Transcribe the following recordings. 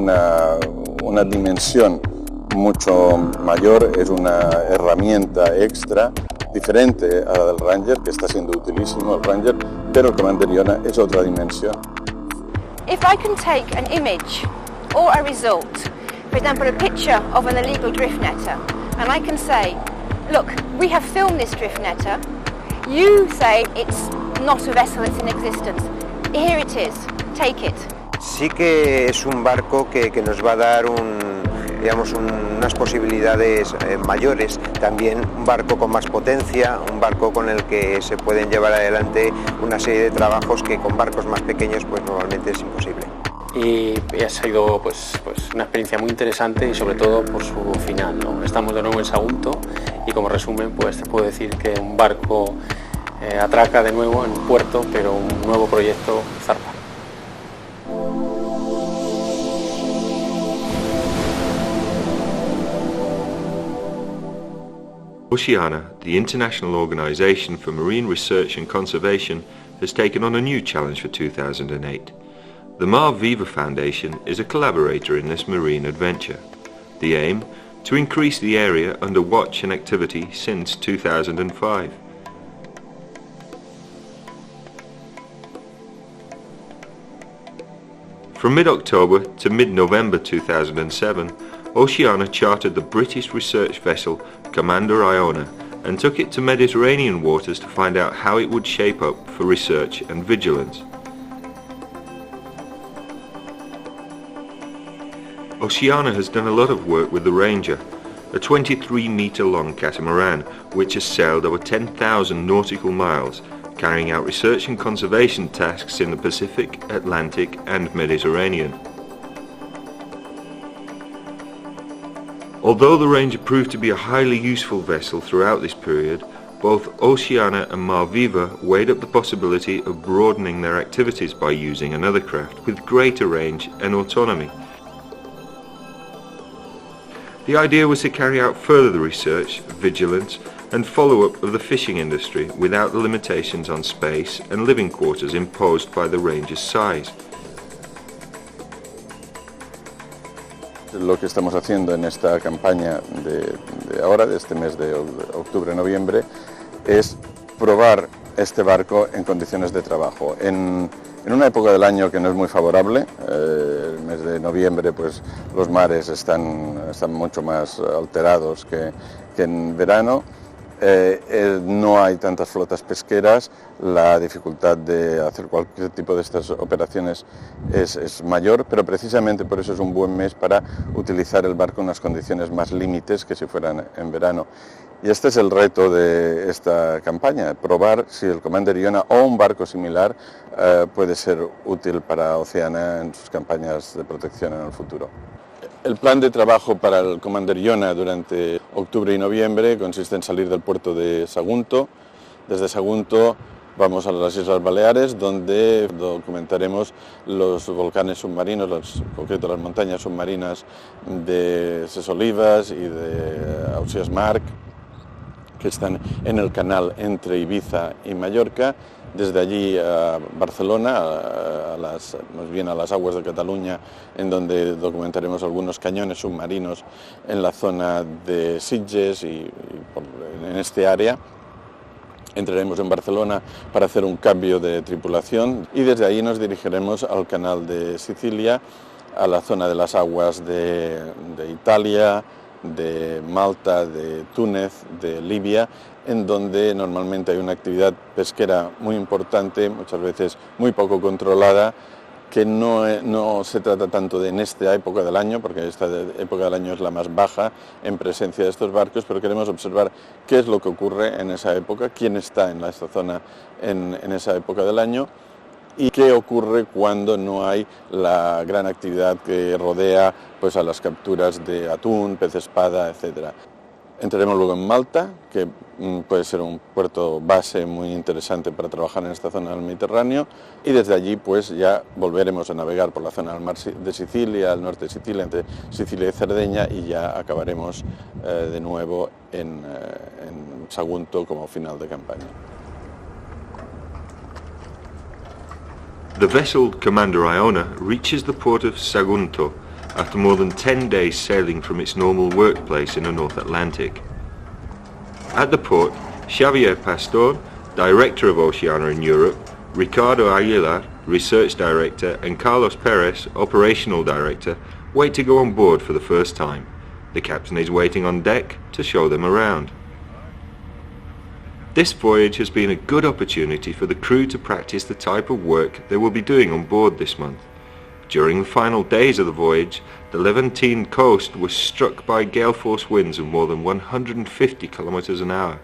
una dimensión mucho mayor, es una herramienta extra diferente a la del Ranger, que está siendo utilísimo el Ranger, pero el Commander Iona es otra dimensión. If I can take an image or a result, for example a picture of an illegal drift netter, and I can say, look, we have filmed this drift netter, you say it's not a vessel, it's in existence, here it is, take it. Sí que es un barco que nos va a dar unas posibilidades mayores, también un barco con más potencia, un barco con el que se pueden llevar adelante una serie de trabajos que con barcos más pequeños pues normalmente es imposible. Y ha sido pues una experiencia muy interesante y sobre todo por su final, ¿no? Estamos de nuevo en Sagunto y como resumen pues te puedo decir que un barco atraca de nuevo en un puerto, pero un nuevo proyecto zarpa. Oceana, the international organisation for marine research and conservation, has taken on a new challenge for 2008. The Marviva Foundation is a collaborator in this marine adventure. The aim? To increase the area under watch and activity since 2005. From mid-October to mid-November 2007, Oceana chartered the British research vessel Commander Iona and took it to Mediterranean waters to find out how it would shape up for research and vigilance. Oceana has done a lot of work with the Ranger, a 23-metre long catamaran which has sailed over 10,000 nautical miles, carrying out research and conservation tasks in the Pacific, Atlantic and Mediterranean. Although the Ranger proved to be a highly useful vessel throughout this period, both Oceana and Marviva weighed up the possibility of broadening their activities by using another craft with greater range and autonomy. The idea was to carry out further research, vigilance and follow-up of the fishing industry without the limitations on space and living quarters imposed by the Ranger's size. Lo que estamos haciendo en esta campaña de ahora, de este mes de octubre-noviembre, es probar este barco en condiciones de trabajo. En una época del año que no es muy favorable, el mes de noviembre, pues los mares están mucho más alterados que en verano. No hay tantas flotas pesqueras, la dificultad de hacer cualquier tipo de estas operaciones es mayor, pero precisamente por eso es un buen mes para utilizar el barco en unas condiciones más límites que si fueran en verano. Y este es el reto de esta campaña, probar si el Commander Iona o un barco similar puede ser útil para Oceana en sus campañas de protección en el futuro. El plan de trabajo para el Commander Iona durante octubre y noviembre consiste en salir del puerto de Sagunto. Desde Sagunto vamos a las Islas Baleares, donde documentaremos los volcanes submarinos, en concreto las montañas submarinas de Ses Olivas y de Ausiàs Marc, que están en el canal entre Ibiza y Mallorca. Desde allí a Barcelona, más bien a las aguas de Cataluña, en donde documentaremos algunos cañones submarinos en la zona de Sitges y en este área. Entraremos en Barcelona para hacer un cambio de tripulación y desde allí nos dirigiremos al canal de Sicilia, a la zona de las aguas de Italia, de Malta, de Túnez, de Libia, en donde normalmente hay una actividad pesquera muy importante, muchas veces muy poco controlada, que no se trata tanto de en esta época del año, porque esta época del año es la más baja en presencia de estos barcos, pero queremos observar qué es lo que ocurre en esa época, quién está en esta zona en esa época del año y qué ocurre cuando no hay la gran actividad que rodea pues, a las capturas de atún, pez espada, etc. Entraremos luego en Malta, que puede ser un puerto base muy interesante para trabajar en esta zona del Mediterráneo, y desde allí pues ya volveremos a navegar por la zona del mar de Sicilia, al norte de Sicilia, entre Sicilia y Cerdeña, y ya acabaremos de nuevo en Sagunto como final de campaña. The vessel Commander Iona reaches the port of Sagunto after more than 10 days sailing from its normal workplace in the North Atlantic. At the port, Xavier Pastor, Director of Oceana in Europe, Ricardo Aguilar, Research Director, and Carlos Perez, Operational Director, wait to go on board for the first time. The captain is waiting on deck to show them around. This voyage has been a good opportunity for the crew to practice the type of work they will be doing on board this month. During the final days of the voyage, the Levantine coast was struck by gale force winds of more than 150 kilometers an hour.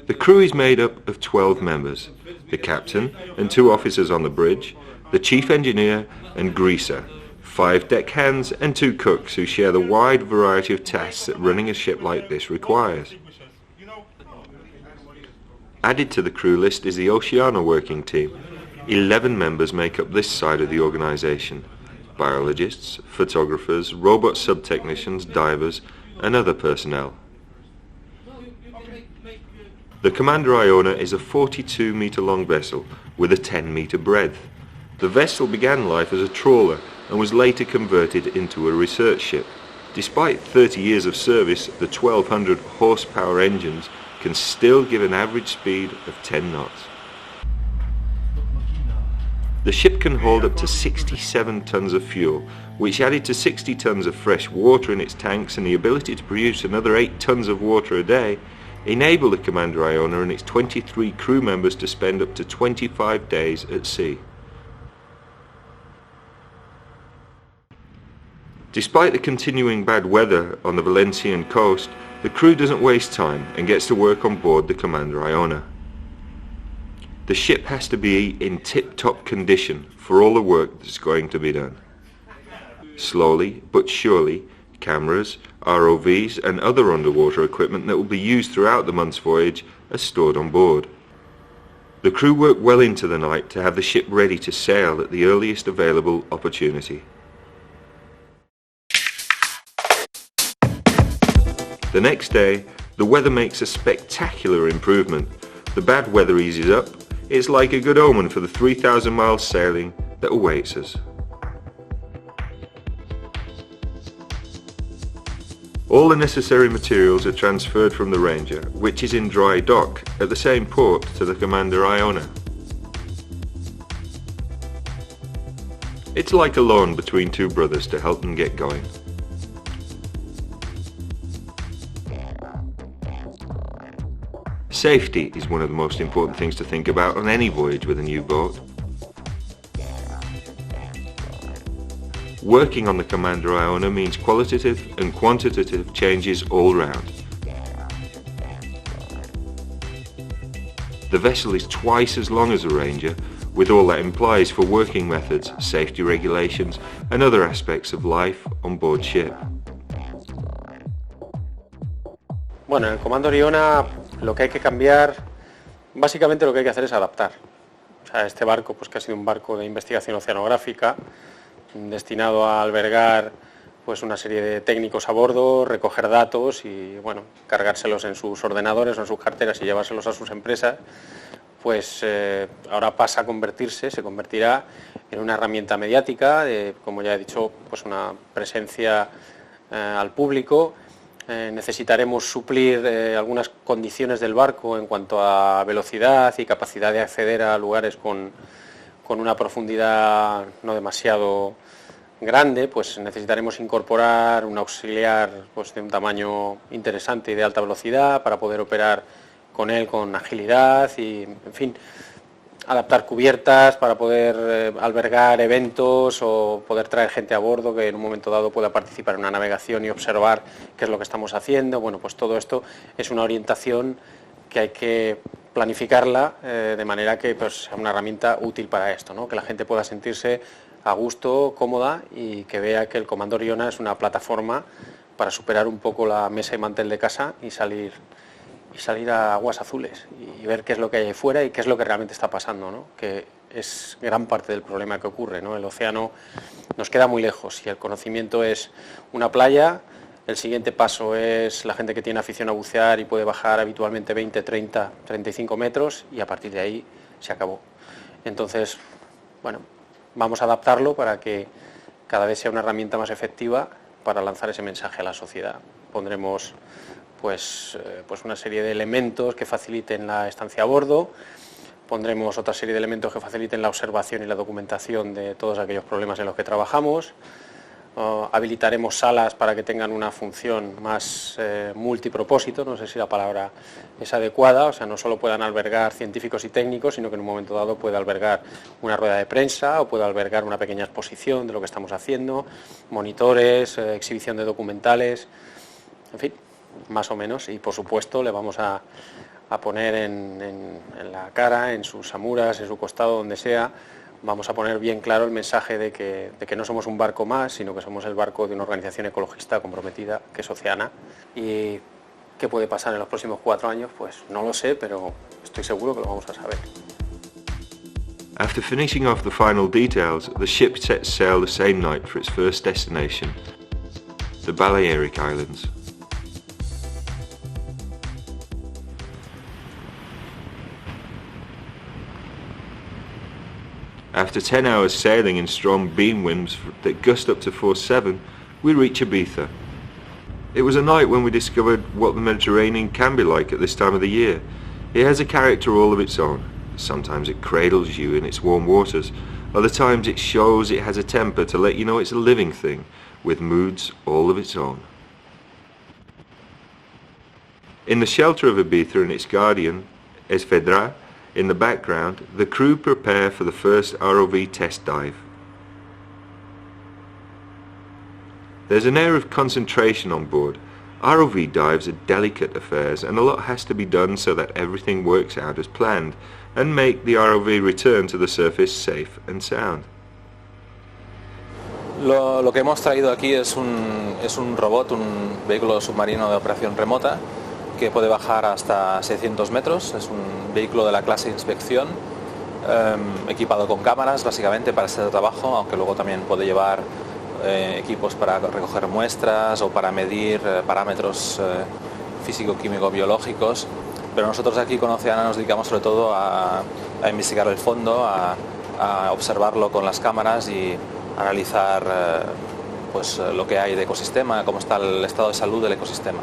The crew is made up of 12 members, the captain and 2 officers on the bridge, the chief engineer and greaser, 5 deckhands and 2 cooks who share the wide variety of tasks that running a ship like this requires. Added to the crew list is the Oceana working team. 11 members make up this side of the organisation: biologists, photographers, robot sub-technicians, divers and other personnel. The Commander Iona is a 42-metre long vessel with a 10-metre breadth. The vessel began life as a trawler and was later converted into a research ship. Despite 30 years of service, the 1200 horsepower engines can still give an average speed of 10 knots. The ship can hold up to 67 tons of fuel, which added to 60 tons of fresh water in its tanks and the ability to produce another 8 tons of water a day, enable the Commander Iona and its 23 crew members to spend up to 25 days at sea. Despite the continuing bad weather on the Valencian coast, the crew doesn't waste time and gets to work on board the Commander Iona. The ship has to be in tip-top condition for all the work that's going to be done. Slowly but surely, cameras, ROVs and other underwater equipment that will be used throughout the month's voyage are stored on board. The crew work well into the night to have the ship ready to sail at the earliest available opportunity. The next day, the weather makes a spectacular improvement. The bad weather eases up. It's like a good omen for the 3,000 miles sailing that awaits us. All the necessary materials are transferred from the Ranger, which is in dry dock at the same port to the Commander Iona. It's like a loan between 2 brothers to help them get going. Safety is one of the most important things to think about on any voyage with a new boat. Working on the Commander Iona means qualitative and quantitative changes all round. The vessel is twice as long as a Ranger, with all that implies for working methods, safety regulations and other aspects of life on board ship. Bueno, en el Commander Iona lo que hay que cambiar, básicamente lo que hay que hacer es adaptar. O sea, este barco, pues que ha sido un barco de investigación oceanográfica, destinado a albergar pues una serie de técnicos a bordo, recoger datos y bueno, cargárselos en sus ordenadores o en sus carteras y llevárselos a sus empresas, pues ahora pasa a se convertirá en una herramienta mediática, como ya he dicho, pues una presencia al público. Necesitaremos suplir algunas condiciones del barco en cuanto a velocidad y capacidad de acceder a lugares con una profundidad no demasiado grande, pues necesitaremos incorporar un auxiliar pues de un tamaño interesante y de alta velocidad para poder operar con él con agilidad y, en fin, adaptar cubiertas para poder albergar eventos o poder traer gente a bordo que en un momento dado pueda participar en una navegación y observar qué es lo que estamos haciendo. Bueno, pues todo esto es una orientación que hay que planificarla de manera que pues, sea una herramienta útil para esto, ¿no? Que la gente pueda sentirse a gusto, cómoda y que vea que el Commander Iona es una plataforma para superar un poco la mesa y mantel de casa y salir a aguas azules y ver qué es lo que hay ahí fuera y qué es lo que realmente está pasando, ¿no? Que es gran parte del problema que ocurre, ¿no? El océano nos queda muy lejos y el conocimiento es una playa. El siguiente paso es la gente que tiene afición a bucear y puede bajar habitualmente 20, 30, 35 metros y a partir de ahí se acabó. Entonces, bueno, vamos a adaptarlo para que cada vez sea una herramienta más efectiva para lanzar ese mensaje a la sociedad. Pondremos pues una serie de elementos que faciliten la estancia a bordo, pondremos otra serie de elementos que faciliten la observación y la documentación de todos aquellos problemas en los que trabajamos, habilitaremos salas para que tengan una función más multipropósito, no sé si la palabra es adecuada, o sea, no solo puedan albergar científicos y técnicos, sino que en un momento dado pueda albergar una rueda de prensa o pueda albergar una pequeña exposición de lo que estamos haciendo, monitores, exhibición de documentales, en fin, más o menos, y por supuesto le vamos a poner en la cara, en sus amuras, en su costado, donde sea, vamos a poner bien claro el mensaje de que no somos un barco más, sino que somos el barco de una organización ecologista comprometida, que es Oceana. ¿Y qué puede pasar en los próximos 4 años? Pues no lo sé, pero estoy seguro que lo vamos a saber. After finishing off the final details, the ship sets sail the same night for its first destination, the Balearic Islands. After 10 hours sailing in strong beam winds that gust up to force 7, we reach Ibiza. It was a night when we discovered what the Mediterranean can be like at this time of the year. It has a character all of its own. Sometimes it cradles you in its warm waters. Other times it shows it has a temper to let you know it's a living thing, with moods all of its own. In the shelter of Ibiza and its guardian, Esfedra, in the background, the crew prepare for the first ROV test dive. There's an air of concentration on board. ROV dives are delicate affairs and a lot has to be done so that everything works out as planned and make the ROV return to the surface safe and sound. Lo que hemos traído aquí es un robot, un vehículo submarino de operación remota que puede bajar hasta 600 metros, es un vehículo de la clase inspección, equipado con cámaras básicamente para este trabajo, aunque luego también puede llevar equipos para recoger muestras o para medir parámetros físico-químico-biológicos, pero nosotros aquí con Oceana nos dedicamos sobre todo a investigar el fondo, a observarlo con las cámaras y analizar pues lo que hay de ecosistema, cómo está el estado de salud del ecosistema.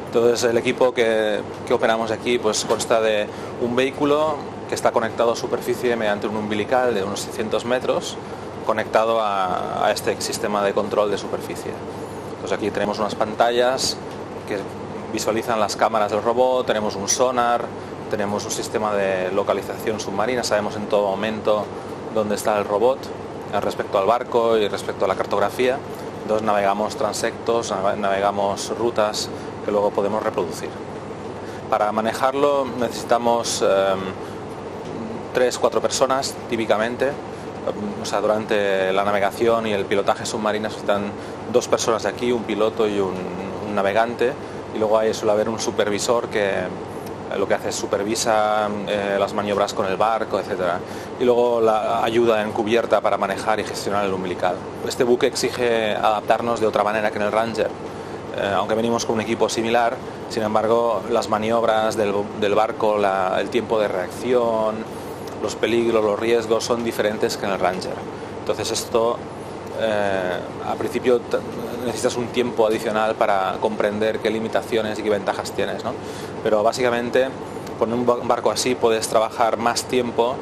Entonces el equipo que operamos aquí pues consta de un vehículo que está conectado a superficie mediante un umbilical de unos 600 metros conectado a este sistema de control de superficie. Entonces aquí tenemos unas pantallas que visualizan las cámaras del robot, tenemos un sonar, tenemos un sistema de localización submarina, sabemos en todo momento dónde está el robot respecto al barco y respecto a la cartografía. Entonces navegamos transectos, navegamos rutas que luego podemos reproducir. Para manejarlo necesitamos 3-4 personas típicamente, o sea, durante la navegación y el pilotaje submarino necesitan 2 personas de aquí, un piloto y un navegante, y luego suele haber un supervisor que lo que hace es supervisa las maniobras con el barco, etc. Y luego la ayuda en cubierta para manejar y gestionar el umbilical. Este buque exige adaptarnos de otra manera que en el Ranger. Aunque venimos con un equipo similar, sin embargo las maniobras del barco, el tiempo de reacción, los peligros, los riesgos son diferentes que en el Ranger. Entonces esto, al principio necesitas un tiempo adicional para comprender qué limitaciones y qué ventajas tienes, ¿no? Pero básicamente con un barco así puedes trabajar más tiempo,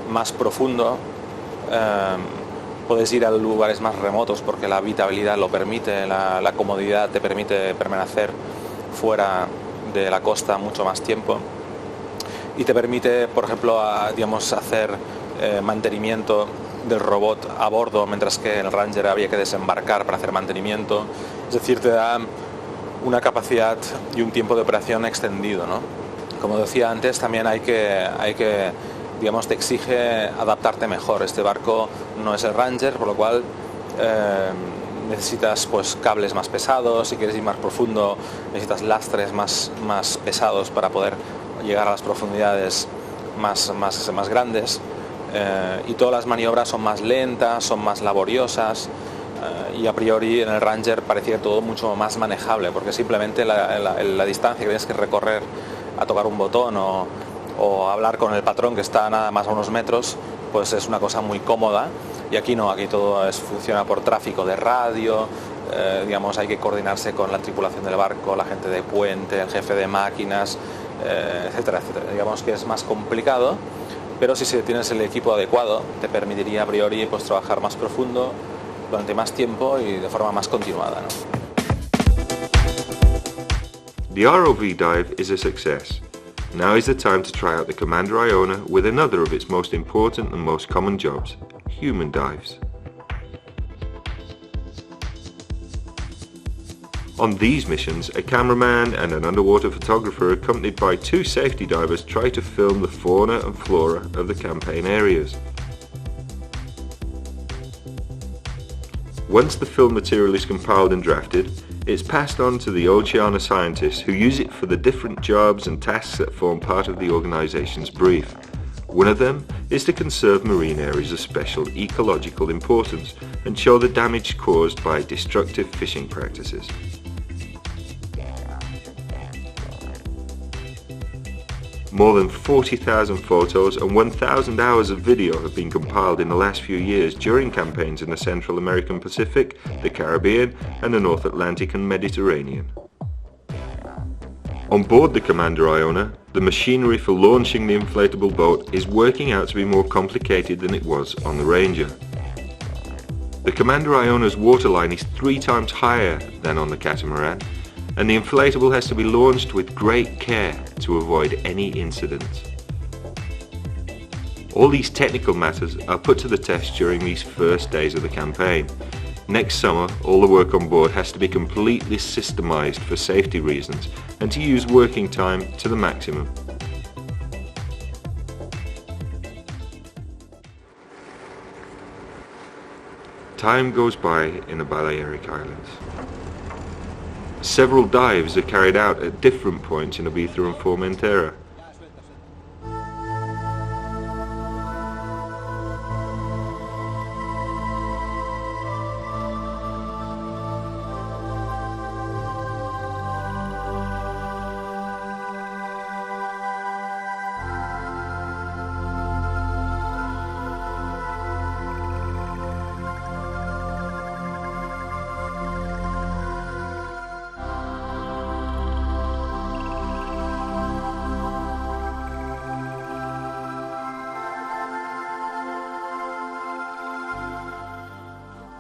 más profundo, puedes ir a lugares más remotos porque la habitabilidad lo permite, la comodidad te permite permanecer fuera de la costa mucho más tiempo y te permite, por ejemplo, hacer mantenimiento del robot a bordo, mientras que en el Ranger había que desembarcar para hacer mantenimiento. Es decir, te da una capacidad y un tiempo de operación extendido, ¿no? Como decía antes, también hay que digamos, te exige adaptarte mejor. Este barco no es el Ranger, por lo cual necesitas pues cables más pesados, si quieres ir más profundo necesitas lastres más pesados para poder llegar a las profundidades más grandes, y todas las maniobras son más lentas, son más laboriosas, y a priori en el Ranger parecía todo mucho más manejable, porque simplemente la distancia que tienes que recorrer a tocar un botón o hablar con el patrón que está nada más a unos metros, pues es una cosa muy cómoda, y aquí no, aquí todo funciona por tráfico de radio, digamos, hay que coordinarse con la tripulación del barco, la gente de puente, el jefe de máquinas, etcétera, etcétera. Digamos que es más complicado, pero si tienes el equipo adecuado te permitiría a priori pues trabajar más profundo durante más tiempo y de forma más continuada, ¿no? The ROV dive is a success. Now is the time to try out the Commander Iona with another of its most important and most common jobs, human dives. On these missions, a cameraman and an underwater photographer accompanied by 2 safety divers try to film the fauna and flora of the campaign areas. Once the film material is compiled and drafted, it's passed on to the Oceana scientists who use it for the different jobs and tasks that form part of the organisation's brief. One of them is to conserve marine areas of special ecological importance and show the damage caused by destructive fishing practices. More than 40,000 photos and 1,000 hours of video have been compiled in the last few years during campaigns in the Central American Pacific, the Caribbean and the North Atlantic and Mediterranean. On board the Commander Iona, the machinery for launching the inflatable boat is working out to be more complicated than it was on the Ranger. The Commander Iona's waterline is 3 times higher than on the catamaran, and the inflatable has to be launched with great care to avoid any incidents. All these technical matters are put to the test during these first days of the campaign. Next summer, all the work on board has to be completely systemised for safety reasons and to use working time to the maximum. Time goes by in the Balearic Islands. Several dives are carried out at different points in Ibiza and Formentera.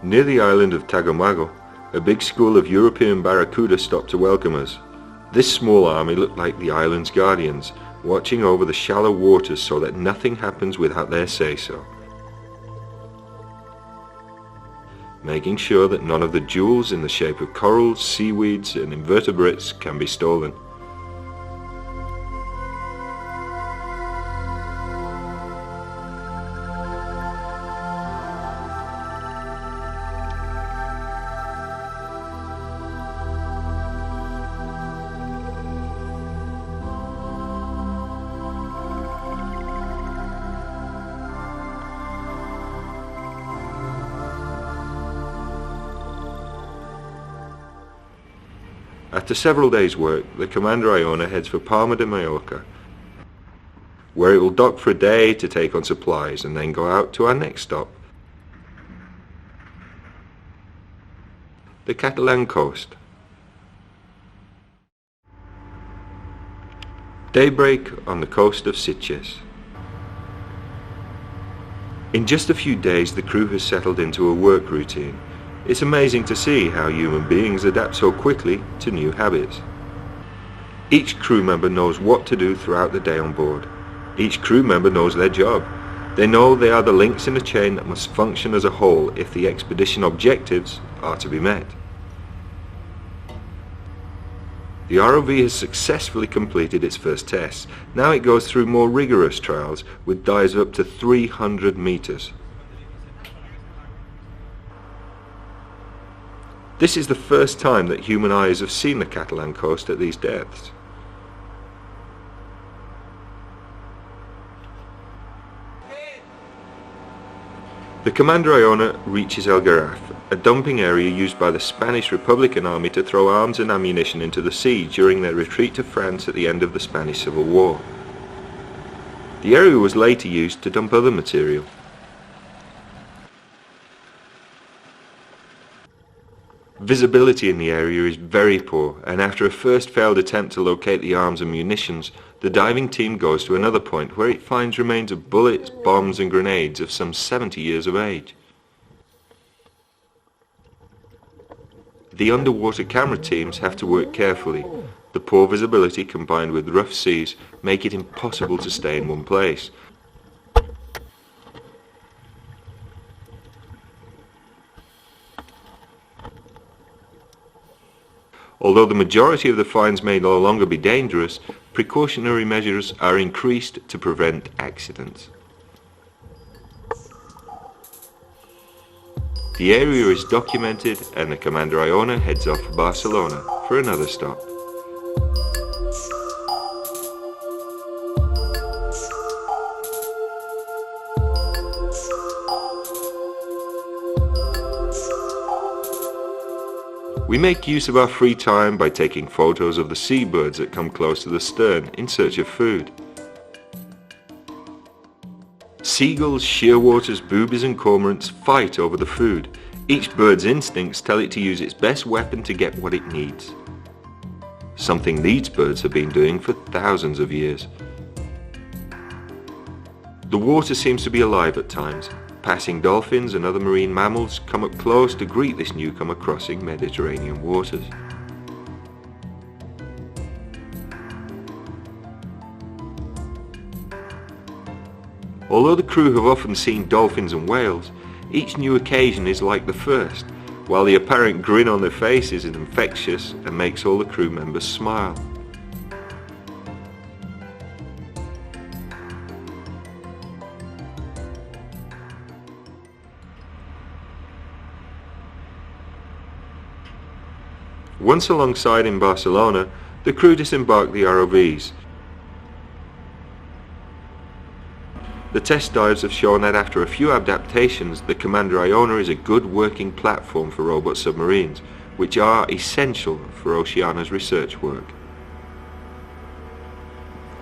Near the island of Tagamago, a big school of European barracuda stopped to welcome us. This small army looked like the island's guardians, watching over the shallow waters so that nothing happens without their say-so, making sure that none of the jewels in the shape of corals, seaweeds and invertebrates can be stolen. After several days' work, the Commander Iona heads for Palma de Mallorca, where it will dock for a day to take on supplies and then go out to our next stop, the Catalan coast. Daybreak on the coast of Sitges. In just a few days the crew has settled into a work routine. It's amazing to see how human beings adapt so quickly to new habits. Each crew member knows what to do throughout the day on board. Each crew member knows their job. They know they are the links in a chain that must function as a whole if the expedition objectives are to be met. The ROV has successfully completed its first tests. Now it goes through more rigorous trials with dives up to 300 meters. This is the first time that human eyes have seen the Catalan coast at these depths. The Commander Iona reaches El Garraf, a dumping area used by the Spanish Republican Army to throw arms and ammunition into the sea during their retreat to France at the end of the Spanish Civil War. The area was later used to dump other material. Visibility in the area is very poor, and after a first failed attempt to locate the arms and munitions, the diving team goes to another point where it finds remains of bullets, bombs and grenades of some 70 years of age. The underwater camera teams have to work carefully. The poor visibility combined with rough seas make it impossible to stay in one place. Although the majority of the finds may no longer be dangerous, precautionary measures are increased to prevent accidents. The area is documented and the Commander Iona heads off for Barcelona for another stop. We make use of our free time by taking photos of the seabirds that come close to the stern in search of food. Seagulls, shearwaters, boobies and cormorants fight over the food. Each bird's instincts tell it to use its best weapon to get what it needs. Something these birds have been doing for thousands of years. The water seems to be alive at times. Passing dolphins and other marine mammals come up close to greet this newcomer crossing Mediterranean waters. Although the crew have often seen dolphins and whales, each new occasion is like the first, while the apparent grin on their faces is infectious and makes all the crew members smile. Once alongside in Barcelona, the crew disembarked the ROVs. The test dives have shown that after a few adaptations, the Commander Iona is a good working platform for robot submarines, which are essential for Oceana's research work.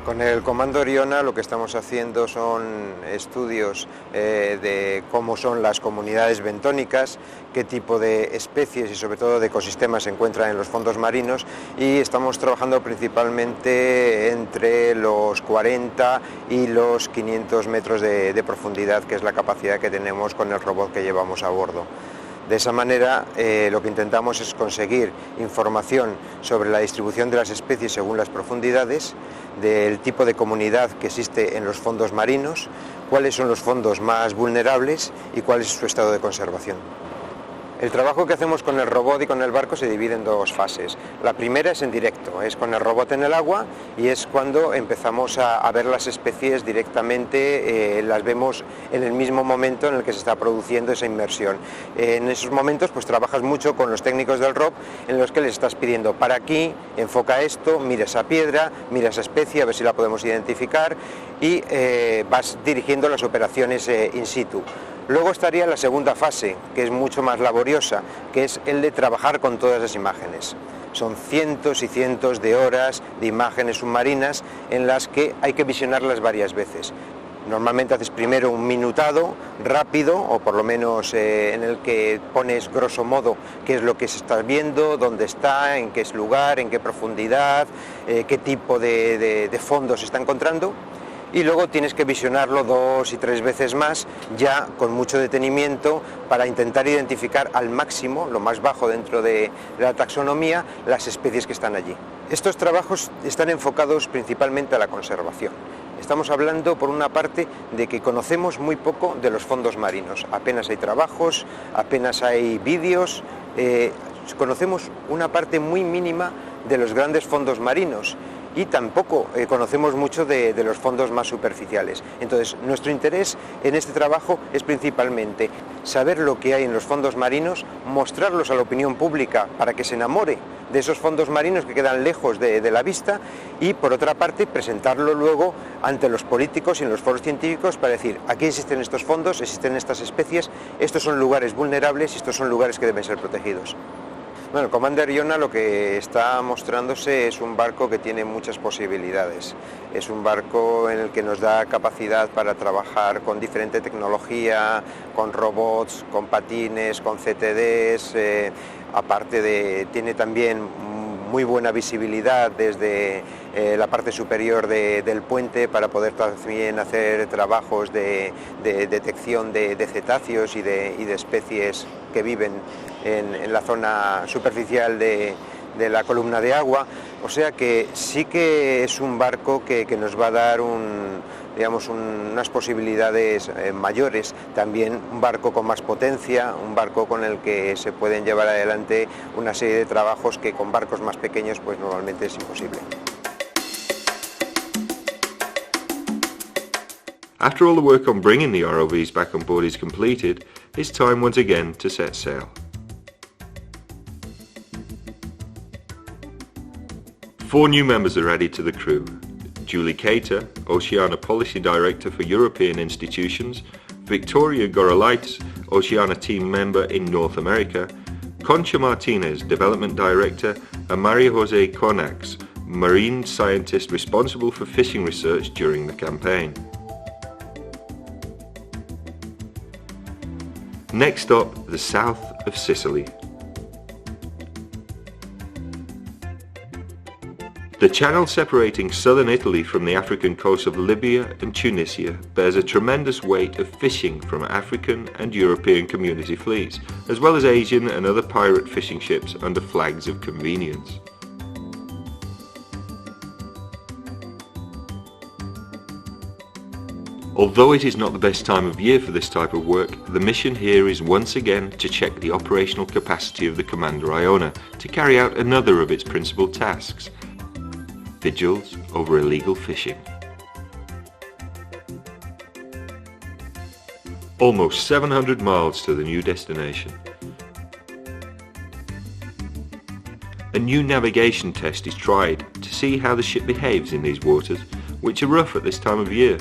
Con el Comando Iona lo que estamos haciendo son estudios de cómo son las comunidades bentónicas, qué tipo de especies y sobre todo de ecosistemas se encuentran en los fondos marinos, y estamos trabajando principalmente entre los 40 y los 500 metros de profundidad, que es la capacidad que tenemos con el robot que llevamos a bordo. De esa manera lo que intentamos es conseguir información sobre la distribución de las especies según las profundidades, del tipo de comunidad que existe en los fondos marinos, cuáles son los fondos más vulnerables y cuál es su estado de conservación. El trabajo que hacemos con el robot y con el barco se divide en dos fases. La primera es en directo, es con el robot en el agua, y es cuando empezamos a ver las especies directamente, las vemos en el mismo momento en el que se está produciendo esa inmersión. En esos momentos pues trabajas mucho con los técnicos del ROV, en los que les estás pidiendo: para aquí, enfoca esto, mira esa piedra, mira esa especie, a ver si la podemos identificar, y vas dirigiendo las operaciones in situ. Luego estaría la segunda fase, que es mucho más laboriosa, que es el de trabajar con todas las imágenes. Son cientos y cientos de horas de imágenes submarinas en las que hay que visionarlas varias veces. Normalmente haces primero un minutado rápido, o por lo menos en el que pones grosso modo qué es lo que se está viendo, dónde está, en qué lugar, en qué profundidad, qué tipo de fondo se está encontrando. Y luego tienes que visionarlo 2 y 3 veces más, ya con mucho detenimiento, para intentar identificar al máximo, lo más bajo dentro de la taxonomía, las especies que están allí. Estos trabajos están enfocados principalmente a la conservación. Estamos hablando, por una parte, de que conocemos muy poco de los fondos marinos. Apenas hay trabajos, apenas hay vídeos, conocemos una parte muy mínima de los grandes fondos marinos, y tampoco conocemos mucho de los fondos más superficiales. Entonces, nuestro interés en este trabajo es principalmente saber lo que hay en los fondos marinos, mostrarlos a la opinión pública para que se enamore de esos fondos marinos que quedan lejos de la vista, y por otra parte presentarlo luego ante los políticos y en los foros científicos para decir: aquí existen estos fondos, existen estas especies, estos son lugares vulnerables y estos son lugares que deben ser protegidos. Bueno, el Commander Iona lo que está mostrándose es un barco que tiene muchas posibilidades. Es un barco en el que nos da capacidad para trabajar con diferente tecnología, con robots, con patines, con CTDs, tiene también muy buena visibilidad desde la parte superior del puente para poder también hacer trabajos de detección de cetáceos y de especies que viven en la zona superficial de la columna de agua. O sea que sí que es un barco que nos va a dar unas posibilidades mayores, también un barco con más potencia, un barco con el que se pueden llevar adelante una serie de trabajos que con barcos más pequeños pues normalmente es imposible. After all the work on bringing the ROVs back on board is completed, it's time once again to set sail. Four new members are added to the crew. Julie Cater, Oceania Policy Director for European Institutions, Victoria Gorolaitis, Oceania Team Member in North America, Concha Martinez, Development Director, and Maria Jose Conax, Marine Scientist responsible for fishing research during the campaign. Next up, the south of Sicily. The channel separating southern Italy from the African coasts of Libya and Tunisia bears a tremendous weight of fishing from African and European community fleets, as well as Asian and other pirate fishing ships under flags of convenience. Although it is not the best time of year for this type of work, the mission here is once again to check the operational capacity of the Commander Iona to carry out another of its principal tasks: vigils over illegal fishing. Almost 700 miles to the new destination. A new navigation test is tried to see how the ship behaves in these waters, which are rough at this time of year.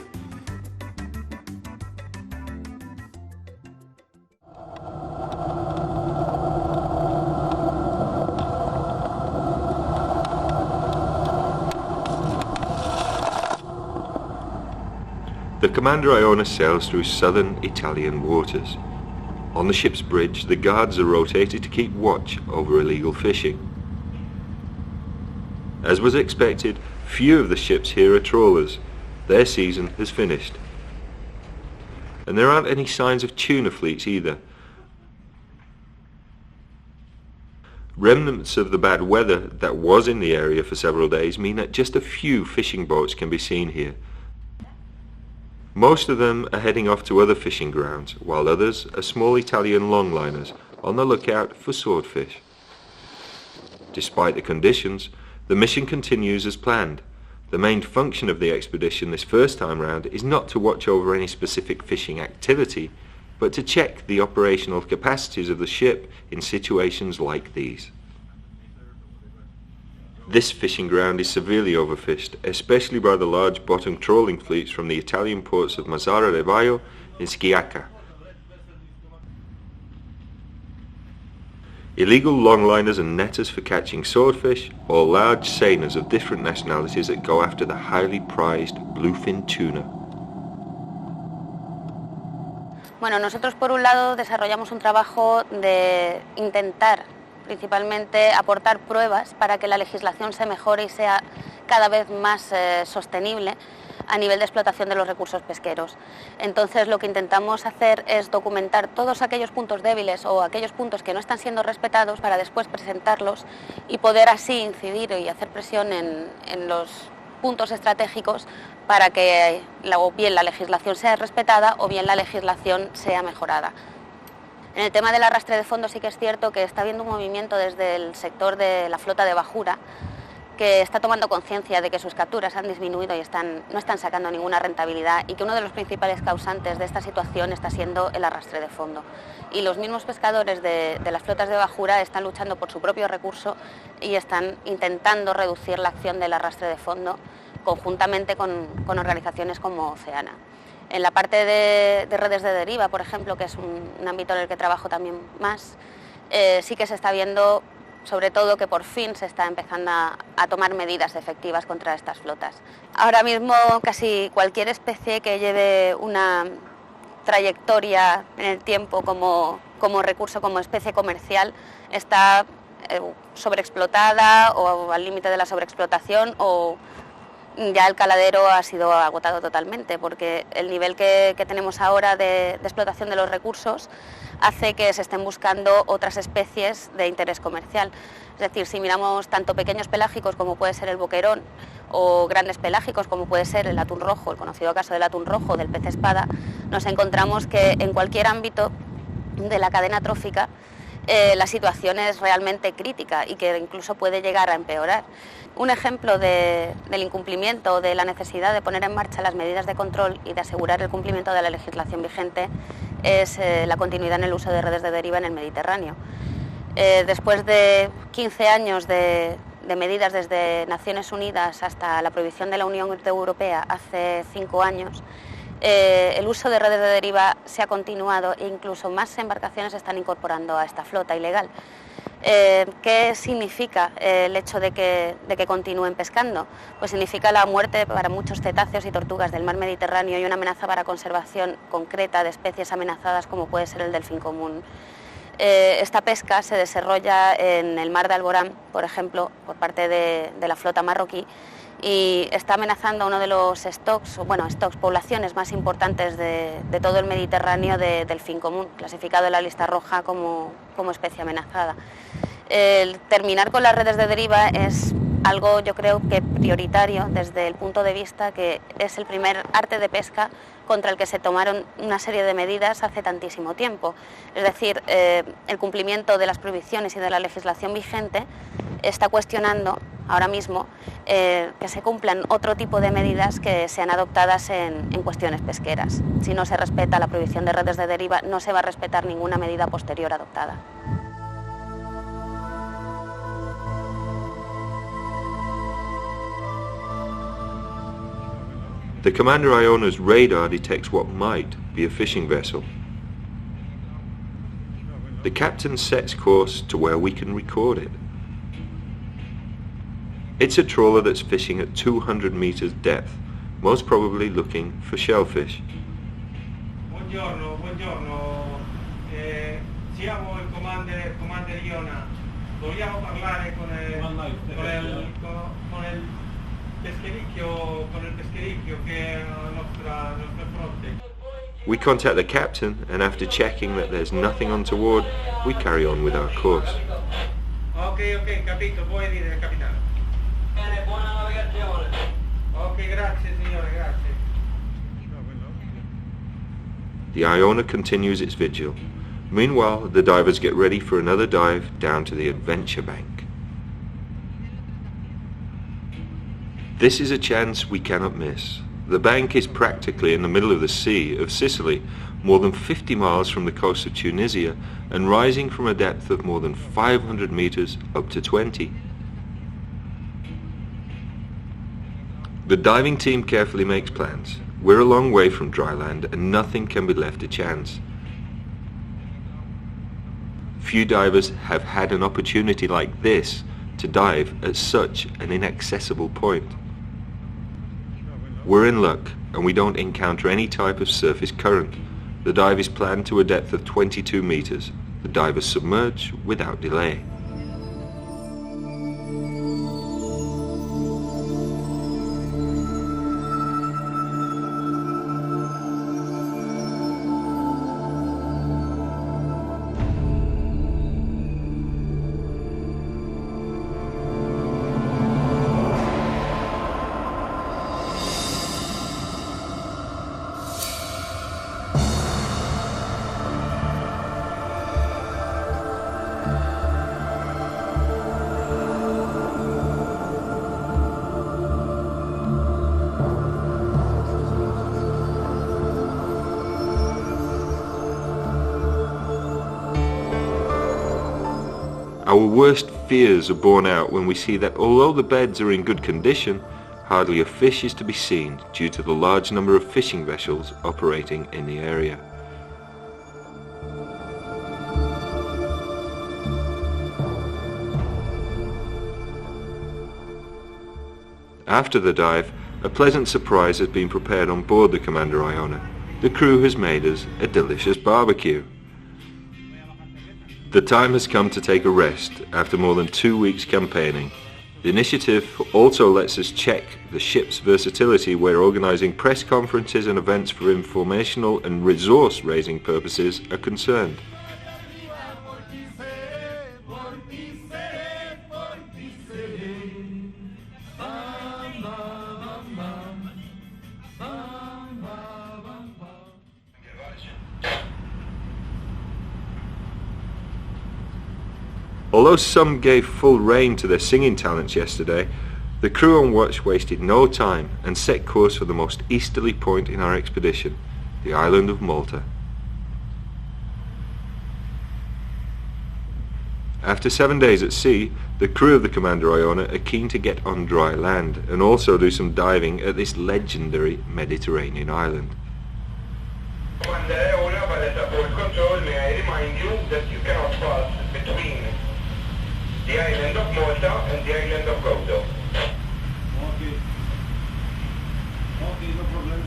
The Commander Iona sails through southern Italian waters. On the ship's bridge, the guards are rotated to keep watch over illegal fishing. As was expected, few of the ships here are trawlers. Their season has finished. And there aren't any signs of tuna fleets either. Remnants of the bad weather that was in the area for several days mean that just a few fishing boats can be seen here. Most of them are heading off to other fishing grounds, while others are small Italian longliners on the lookout for swordfish. Despite the conditions, the mission continues as planned. The main function of the expedition this first time round is not to watch over any specific fishing activity, but to check the operational capacities of the ship in situations like these. This fishing ground is severely overfished, especially by the large bottom trawling fleets from the Italian ports of Mazara del Vallo and Sciacca. Illegal longliners and netters for catching swordfish, or large seiners of different nationalities that go after the highly prized bluefin tuna. Bueno, nosotros por un lado desarrollamos un trabajo de intentar principalmente aportar pruebas para que la legislación se mejore y sea cada vez más sostenible a nivel de explotación de los recursos pesqueros. Entonces lo que intentamos hacer es documentar todos aquellos puntos débiles o aquellos puntos que no están siendo respetados para después presentarlos y poder así incidir y hacer presión en los puntos estratégicos para que o bien la legislación sea respetada o bien la legislación sea mejorada. En el tema del arrastre de fondo sí que es cierto que está habiendo un movimiento desde el sector de la flota de bajura que está tomando conciencia de que sus capturas han disminuido y no están sacando ninguna rentabilidad y que uno de los principales causantes de esta situación está siendo el arrastre de fondo. Y los mismos pescadores de las flotas de bajura están luchando por su propio recurso y están intentando reducir la acción del arrastre de fondo conjuntamente con organizaciones como Oceana. En la parte de redes de deriva, por ejemplo, que es un ámbito en el que trabajo también más, sí que se está viendo sobre todo que por fin se está empezando a tomar medidas efectivas contra estas flotas. Ahora mismo casi cualquier especie que lleve una trayectoria en el tiempo como recurso, como especie comercial, está sobreexplotada o al límite de la sobreexplotación, o ya el caladero ha sido agotado totalmente, porque el nivel que tenemos ahora de explotación de los recursos hace que se estén buscando otras especies de interés comercial. Es decir, si miramos tanto pequeños pelágicos como puede ser el boquerón, o grandes pelágicos como puede ser el atún rojo, el conocido caso del atún rojo, del pez espada, nos encontramos que en cualquier ámbito de la cadena trófica la situación es realmente crítica y que incluso puede llegar a empeorar. Un ejemplo del incumplimiento o de la necesidad de poner en marcha las medidas de control y de asegurar el cumplimiento de la legislación vigente es la continuidad en el uso de redes de deriva en el Mediterráneo. Después de 15 años de medidas desde Naciones Unidas hasta la prohibición de la Unión Europea hace 5 años, el uso de redes de deriva se ha continuado e incluso más embarcaciones se están incorporando a esta flota ilegal. ¿Qué significa el hecho de que continúen pescando? Pues significa la muerte para muchos cetáceos y tortugas del mar Mediterráneo y una amenaza para conservación concreta de especies amenazadas como puede ser el delfín común. Esta pesca se desarrolla en el mar de Alborán, por ejemplo, por parte de la flota marroquí, y está amenazando uno de los poblaciones más importantes de todo el Mediterráneo de delfín común, clasificado en la lista roja como especie amenazada. El terminar con las redes de deriva es algo, yo creo que prioritario desde el punto de vista que es el primer arte de pesca contra el que se tomaron una serie de medidas hace tantísimo tiempo. Es decir, el cumplimiento de las prohibiciones y de la legislación vigente está cuestionando ahora mismo que se cumplan otro tipo de medidas que sean adoptadas en cuestiones pesqueras. Si no se respeta la prohibición de redes de deriva, no se va a respetar ninguna medida posterior adoptada. The Commander Iona's radar detects what might be a fishing vessel. The captain sets course to where we can record it. It's a trawler that's fishing at 200 meters depth, most probably looking for shellfish. Buongiorno. Siamo il commander Iona. Vogliamo parlare con il pescherecchio che è alla nostra fronte. We contact the captain, and after checking that there's nothing untoward, we carry on with our course. Ok, capito, puoi dire capitano. Bene, buona navigazione. Ok, grazie signore, grazie. The Iona continues its vigil. Meanwhile, the divers get ready for another dive down to the adventure bank. This is a chance we cannot miss. The bank is practically in the middle of the sea of Sicily, more than 50 miles from the coast of Tunisia, and rising from a depth of more than 500 meters up to 20. The diving team carefully makes plans. We're a long way from dry land and nothing can be left to chance. Few divers have had an opportunity like this to dive at such an inaccessible point. We're in luck and we don't encounter any type of surface current. The dive is planned to a depth of 22 meters. The divers submerge without delay. Our worst fears are borne out when we see that although the beds are in good condition, hardly a fish is to be seen due to the large number of fishing vessels operating in the area. After the dive, a pleasant surprise has been prepared on board the Commander Iona. The crew has made us a delicious barbecue. The time has come to take a rest after more than 2 weeks campaigning. The initiative also lets us check the ship's versatility where organising press conferences and events for informational and resource-raising purposes are concerned. Although some gave full rein to their singing talents yesterday, the crew on watch wasted no time and set course for the most easterly point in our expedition, the island of Malta. After 7 days at sea, the crew of the Commander Iona are keen to get on dry land and also do some diving at this legendary Mediterranean island. Commander Iona, by the port control, may I remind you that you cannot pass between the island of Malta and the island of Gozo. Okay, no problem.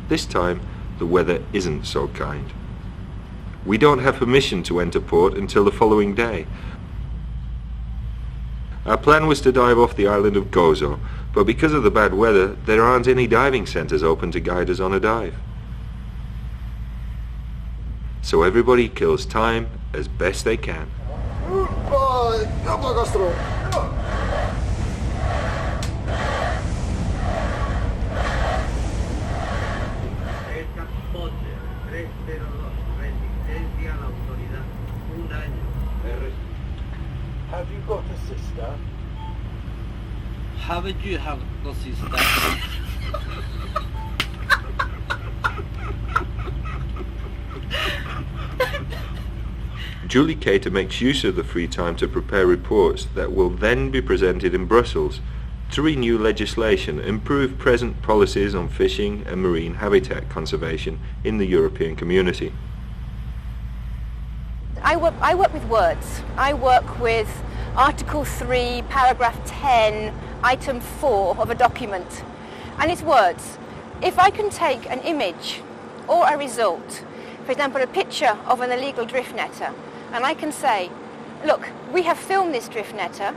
This time, the weather isn't so kind. We don't have permission to enter port until the following day. Our plan was to dive off the island of Gozo, but because of the bad weather, there aren't any diving centres open to guide us on a dive. So everybody kills time as best they can. Have you got a sister? Haven't you have no sister? Julie Cater makes use of the free time to prepare reports that will then be presented in Brussels to renew legislation, improve present policies on fishing and marine habitat conservation in the European community. I work with words. I work with Article 3, Paragraph 10, Item 4 of a document. And it's words. If I can take an image or a result, for example, a picture of an illegal drift netter, and I can say, look, we have filmed this drift netter.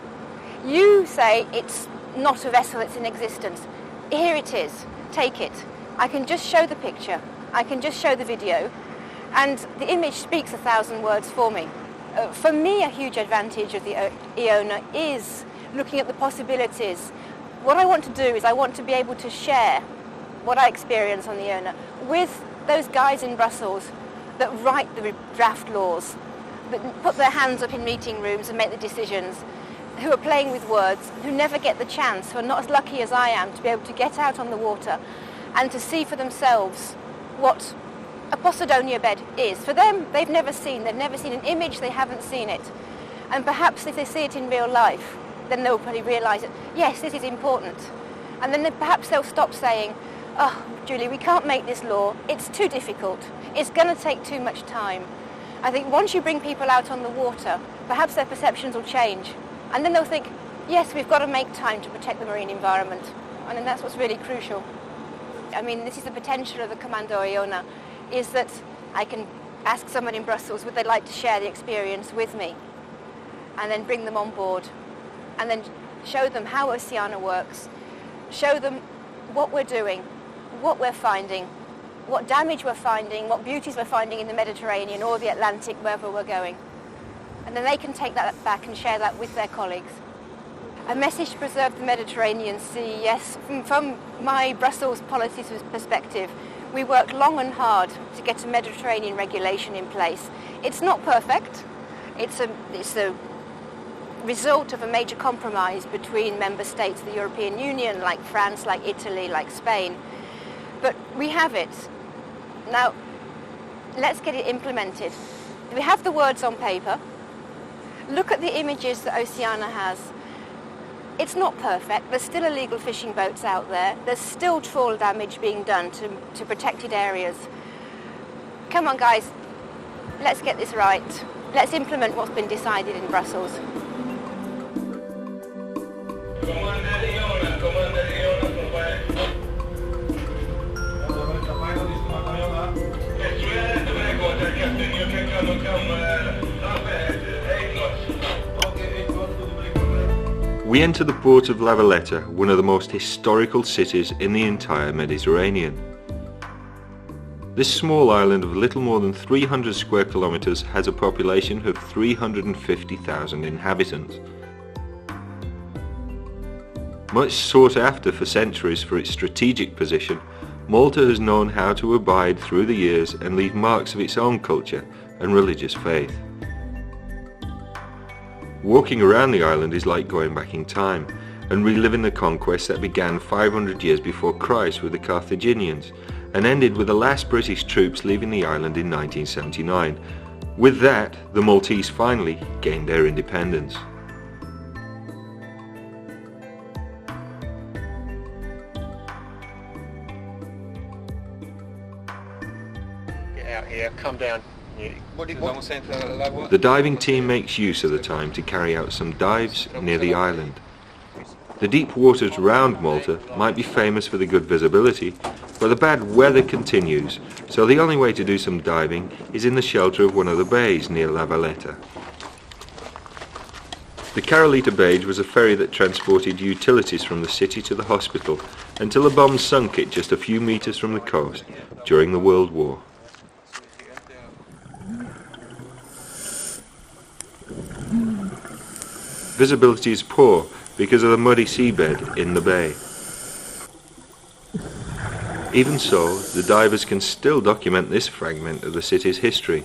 You say it's not a vessel, it's in existence. Here it is. Take it. I can just show the picture. I can just show the video. And the image speaks 1,000 words for me. For me, a huge advantage of the Iona is looking at the possibilities. What I want to do is I want to be able to share what I experience on the Iona with those guys in Brussels that write the draft laws, that put their hands up in meeting rooms and make the decisions, who are playing with words, who never get the chance, who are not as lucky as I am to be able to get out on the water and to see for themselves what a Posidonia bed is. For them, they've never seen an image, they haven't seen it. And perhaps if they see it in real life, then they'll probably realise that, yes, this is important. And then perhaps they'll stop saying, oh, Julie, we can't make this law, it's too difficult, it's going to take too much time. I think once you bring people out on the water, perhaps their perceptions will change. And then they'll think, yes, we've got to make time to protect the marine environment. And then that's what's really crucial. I mean, this is the potential of the Comando Iona, is that I can ask someone in Brussels, would they like to share the experience with me? And then bring them on board. And then show them how Oceana works. Show them what we're doing, what we're finding, what damage we're finding, what beauties we're finding in the Mediterranean or the Atlantic, wherever we're going. And then they can take that back and share that with their colleagues. A message to preserve the Mediterranean Sea, yes, from my Brussels policy perspective, we worked long and hard to get a Mediterranean regulation in place. It's not perfect. It's a result of a major compromise between member states of the European Union, like France, like Italy, like Spain. But we have it. Now, let's get it implemented. We have the words on paper. Look at the images that Oceana has. It's not perfect. There's still illegal fishing boats out there. There's still trawl damage being done to protected areas. Come on, guys. Let's get this right. Let's implement what's been decided in Brussels. Commander Iona, We enter the port of La Valletta, one of the most historical cities in the entire Mediterranean. This small island of little more than 300 square kilometers has a population of 350,000 inhabitants. Much sought after for centuries for its strategic position, Malta has known how to abide through the years and leave marks of its own culture and religious faith. Walking around the island is like going back in time and reliving the conquest that began 500 years before Christ with the Carthaginians and ended with the last British troops leaving the island in 1979. With that, the Maltese finally gained their independence. Get out here, come down. The diving team makes use of the time to carry out some dives near the island. The deep waters round Malta might be famous for the good visibility, but the bad weather continues, so the only way to do some diving is in the shelter of one of the bays near La Valletta. The Carolita Bage was a ferry that transported utilities from the city to the hospital until a bomb sunk it just a few meters from the coast during the World War. Visibility is poor because of the muddy seabed in the bay. Even so, the divers can still document this fragment of the city's history.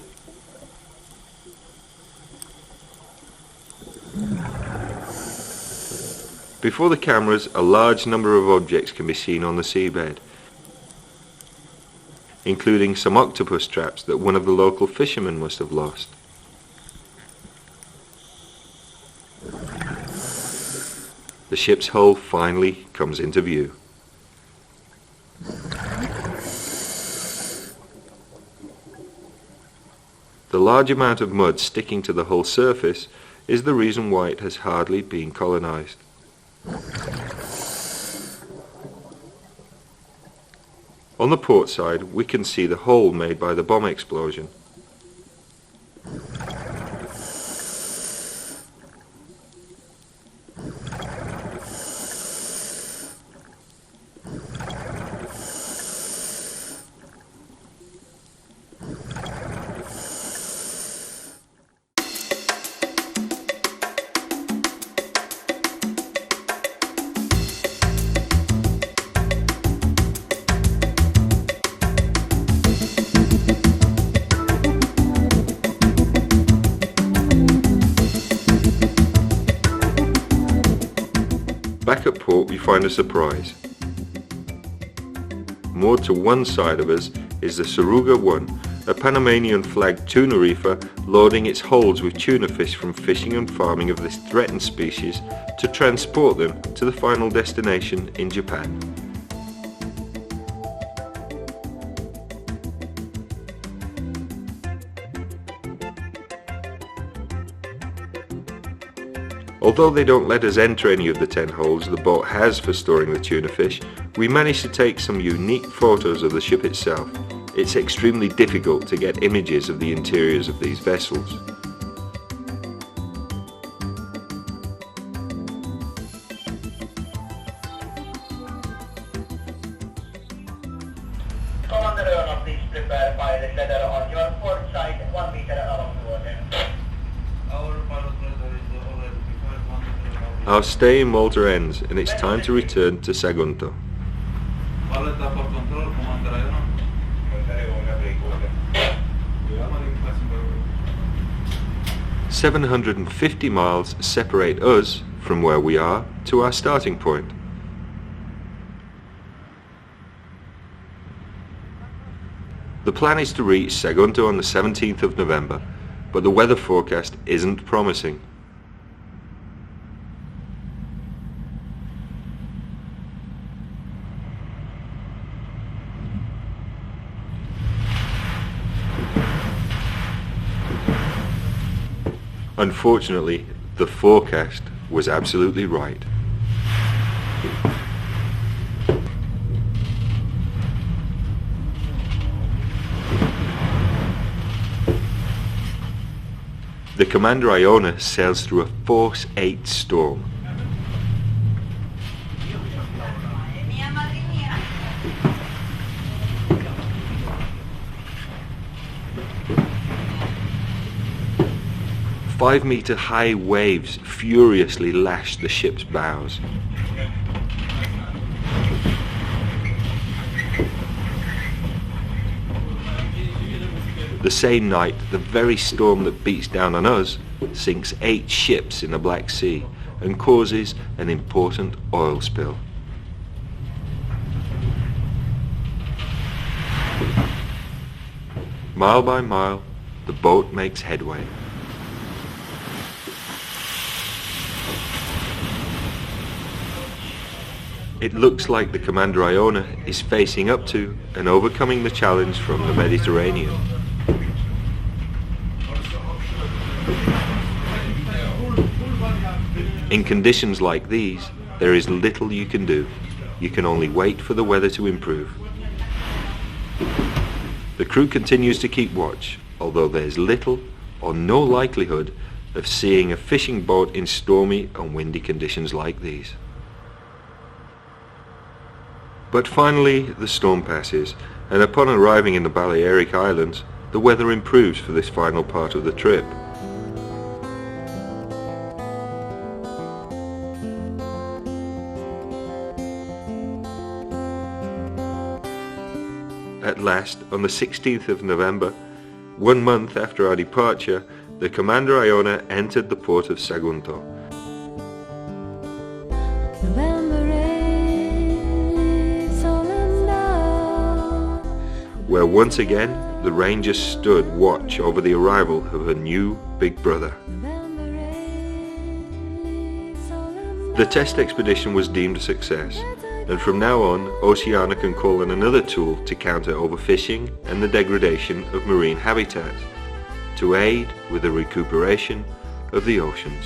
Before the cameras, a large number of objects can be seen on the seabed, including some octopus traps that one of the local fishermen must have lost. The ship's hull finally comes into view. The large amount of mud sticking to the hull surface is the reason why it has hardly been colonized. On the port side, we can see the hole made by the bomb explosion. Back at port we find a surprise. Moored to one side of us is the Saruga 1, a Panamanian-flagged tuna reefer loading its holds with tuna fish from fishing and farming of this threatened species to transport them to the final destination in Japan. Although they don't let us enter any of the 10 holes the boat has for storing the tuna fish, we managed to take some unique photos of the ship itself. It's extremely difficult to get images of the interiors of these vessels. Commander, please prepare pilot ladder on your port side, 1 meter above the water. Our stay in Malta ends and it's time to return to Sagunto. 750 miles separate us from where we are to our starting point. The plan is to reach Sagunto on the 17th of November, but the weather forecast isn't promising. Unfortunately, the forecast was absolutely right. The Commander Iona sails through a force 8 storm. 5-meter high waves furiously lashed the ship's bows. The same night, the very storm that beats down on us sinks 8 ships in the Black Sea and causes an important oil spill. Mile by mile, the boat makes headway. It looks like the Commander Iona is facing up to and overcoming the challenge from the Mediterranean. In conditions like these, there is little you can do. You can only wait for the weather to improve. The crew continues to keep watch, although there's little or no likelihood of seeing a fishing boat in stormy and windy conditions like these. But finally the storm passes, and upon arriving in the Balearic Islands, the weather improves for this final part of the trip. At last, on the 16th of November, 1 month after our departure, the Commander Iona entered the port of Sagunto. Where once again the Rangers stood watch over the arrival of her new big brother. The test expedition was deemed a success, and from now on Oceana can call on another tool to counter overfishing and the degradation of marine habitats, to aid with the recuperation of the oceans.